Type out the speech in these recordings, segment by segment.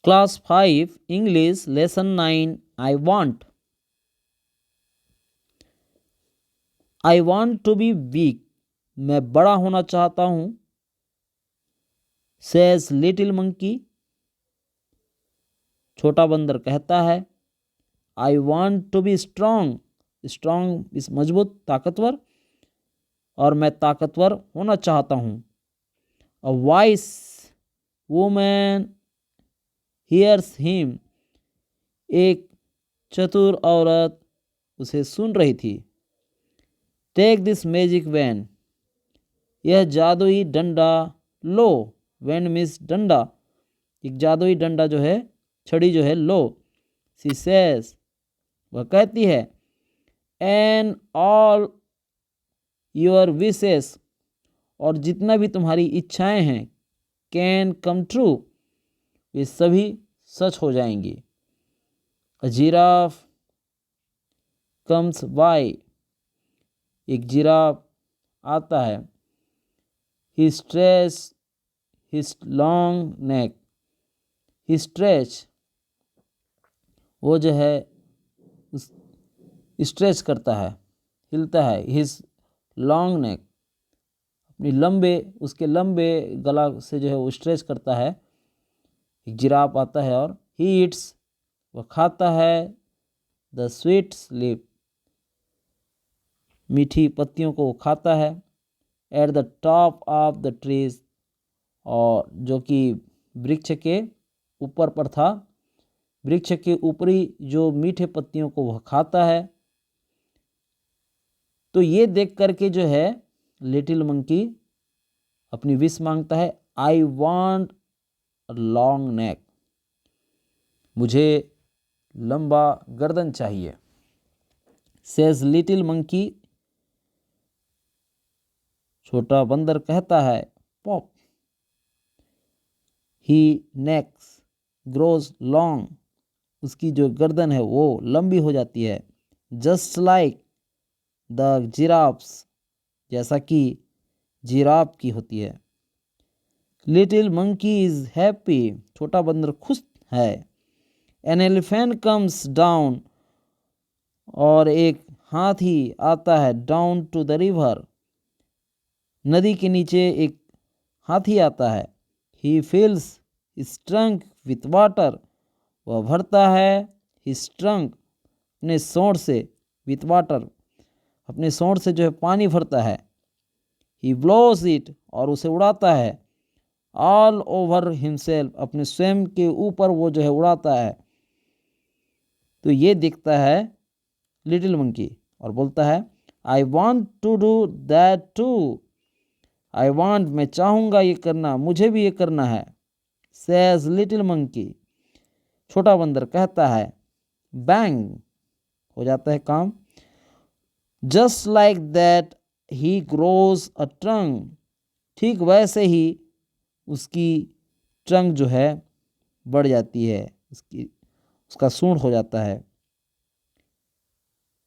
Class 5 English lesson 9 I want to be big. मैं बड़ा होना चाहता हूँ। Says little monkey. छोटा बंदर कहता है। I want to be strong. Strong is मजबूत ताकतवर, और मैं ताकतवर होना चाहता हूँ। A wise woman hears him. एक चतुर औरत उसे सुन रही थी। Take this magic wand. यह जादुई डंडा लो। वैन मीन्स डंडा। एक जादुई डंडा जो है, छड़ी जो है, लो। सी सेज, वह कहती है। एंड ऑल योर विशेस, और जितना भी तुम्हारी इच्छाएं हैं, कैन कम ट्रू, वे सभी सच हो जाएंगी। अ जिराफ कम्स बाय। एक जिराफ आता है। ही स्ट्रेच हिज लॉन्ग नेक। ही स्ट्रेच, वो जो है उस स्ट्रेच करता है, हिलता है। हिज लॉन्ग नेक, अपनी लंबे, उसके लंबे गला से जो है वो स्ट्रेच करता है। एक जिराफ आता है और ही ईट्स, वह खाता है। द स्वीट लीफ, मीठी पत्तियों को वो खाता है। At the top of the trees, और जो कि वृक्ष के ऊपर पर था। वृक्ष के ऊपरी जो मीठे पत्तियों को वह खाता है। तो ये देख करके जो है लिटिल मंकी अपनी विश मांगता है। I want a long neck. मुझे लंबा गर्दन चाहिए। Says little monkey. छोटा बंदर कहता है। पॉप। ही नेक्स ग्रोज लॉन्ग। उसकी जो गर्दन है वो लंबी हो जाती है। जस्ट लाइक द जिराफ्स, जैसा कि जिराफ की होती है। Little monkey is happy. छोटा बंदर खुश है। एन एलिफेंट कम्स डाउन, और एक हाथी आता है। डाउन टू द रिवर, नदी के नीचे एक हाथी आता है। ही फिल्स हिज ट्रंक विथ वाटर। वह भरता है हिज ट्रंक, अपने सोंठ से, विथ वाटर, अपने सोंठ से जो है पानी भरता है। ही ब्लोस इट, और उसे उड़ाता है। ऑल ओवर हिमसेल्फ, अपने स्वयं के ऊपर वो जो है उड़ाता है। तो ये दिखता है लिटिल मंकी और बोलता है। I want to do that too. I want, मैं चाहूँगा ये करना, मुझे भी ये करना है। Says little monkey. छोटा बंदर कहता है। बैंग, हो जाता है काम। Just like that he grows a trunk. ठीक वैसे ही उसकी ट्रंक जो है बढ़ जाती है, उसका सूंड हो जाता है।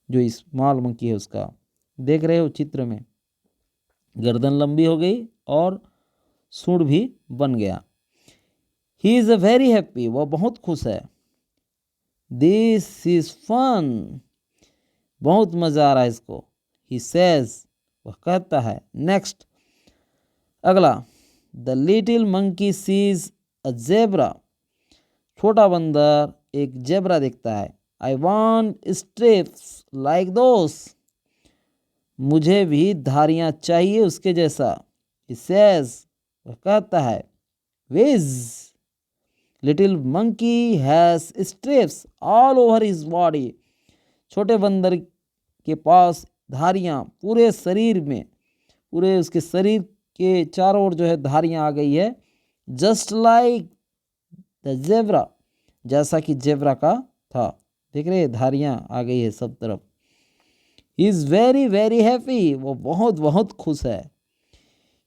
जो स्मॉल मंकी है उसका, देख रहे हो चित्र में, गर्दन लंबी हो गई और सूंड भी बन गया। He is a very happy, वह बहुत खुश है। दिस इज फन, बहुत मजा आ रहा है इसको। ही सेज, वह कहता है। नेक्स्ट, अगला। The little monkey sees a zebra. छोटा बंदर एक जेब्रा देखता है। I want strips like those. मुझे भी धारियां चाहिए उसके जैसा। He says, वह कहता है। Whizz, little monkey has stripes all over his body. छोटे बंदर के पास धारियां पूरे शरीर में, पूरे उसके शरीर के चारों ओर जो है धारियां आ गई है। जस्ट लाइक द जेब्रा, जैसा कि जेब्रा का था। देख रहे धारियां आ गई है सब तरफ। He is very very happy, वो बहुत बहुत खुश है।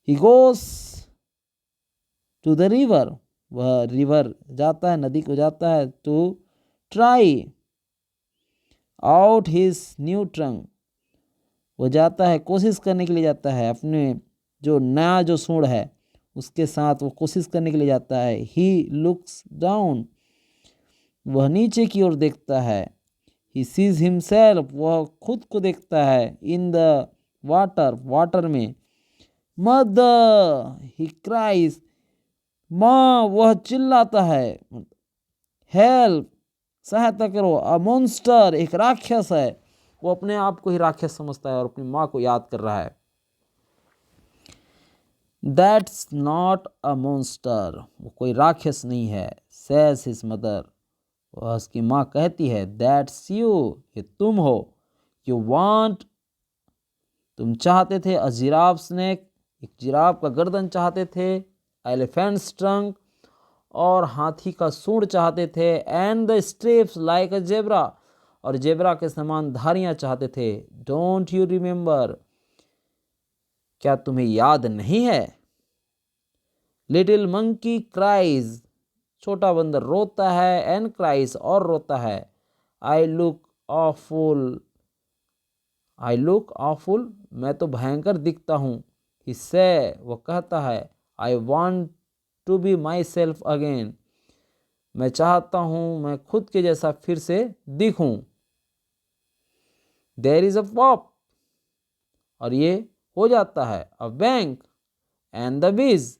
He goes to the river, वह रिवर जाता है, नदी को जाता है। To try out his new trunk, वो जाता है, कोशिश करने के लिए जाता है, अपने जो नया जो सूंड है उसके साथ वो कोशिश करने के लिए जाता है। ही लुक्स डाउन, वह नीचे की ओर देखता है। ही सीज हिमसेल्फ, वह खुद को देखता है। इन द वाटर, वाटर में। मदर, ही क्राइज, माँ, वह चिल्लाता है। हेल्प, सहायता करो। अ मॉन्स्टर, एक राक्षस है। वो अपने आप को ही राक्षस समझता है और अपनी माँ को याद कर रहा है। दैट्स नॉट अ मॉन्स्टर, वो कोई राक्षस नहीं है। सेज हिज मदर, वह उसकी माँ कहती है। दैट्स यू, ये तुम हो। यू वांट, तुम चाहते थे। अ जिराफ स्नेक, एक जिराफ का गर्दन चाहते थे। एलिफेंट्स ट्रंक, और हाथी का सूंड चाहते थे। And the strips like a zebra, और जेब्रा के समान धारियां चाहते थे। डोंट यू रिमेंबर, क्या तुम्हें याद नहीं है। लिटिल मंकी क्राइज, छोटा बंदर रोता है। एंड क्राइज, और रोता है। I look awful, I look awful, मैं तो भयंकर दिखता हूँ। ही से, वो कहता है। I want to be myself again, मैं चाहता हूँ मैं खुद के जैसा फिर से दिखूं। देयर इज अ पॉप, और ये हो जाता है। A bang, and the whizz,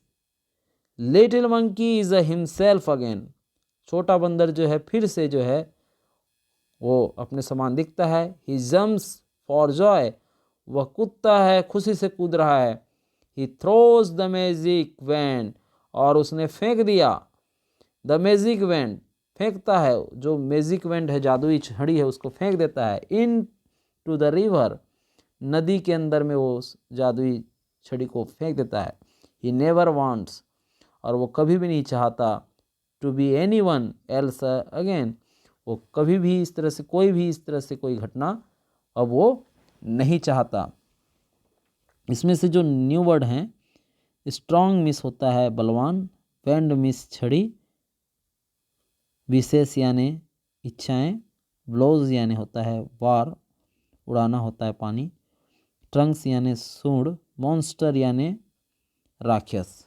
little monkey is himself again, छोटा बंदर जो है फिर से जो है वो अपने समान दिखता है। ही जम्प्स फॉर जॉय, वह कूदता है, खुशी से कूद रहा है। He throws the magic wand, और उसने फेंक दिया। द मैजिक वैंड, फेंकता है, जो मैजिक वैंड है, जादुई छड़ी है, उसको फेंक देता है। इन टू द रिवर, नदी के अंदर में वो उस जादुई छड़ी को फेंक देता है। ही नेवर वांट्स, और वो कभी भी नहीं चाहता। To be anyone else again, वो कभी भी इस तरह से कोई भी इस तरह से कोई घटना अब वो नहीं चाहता। इसमें से जो न्यू वर्ड हैं, स्ट्रॉन्ग मिस होता है बलवान, वेंड मिस छड़ी, विशेष यानी इच्छाएं, ब्लोज यानी होता है वार, उड़ाना होता है पानी, ट्रंक्स यानी सूंड, मॉन्स्टर यानी राक्षस।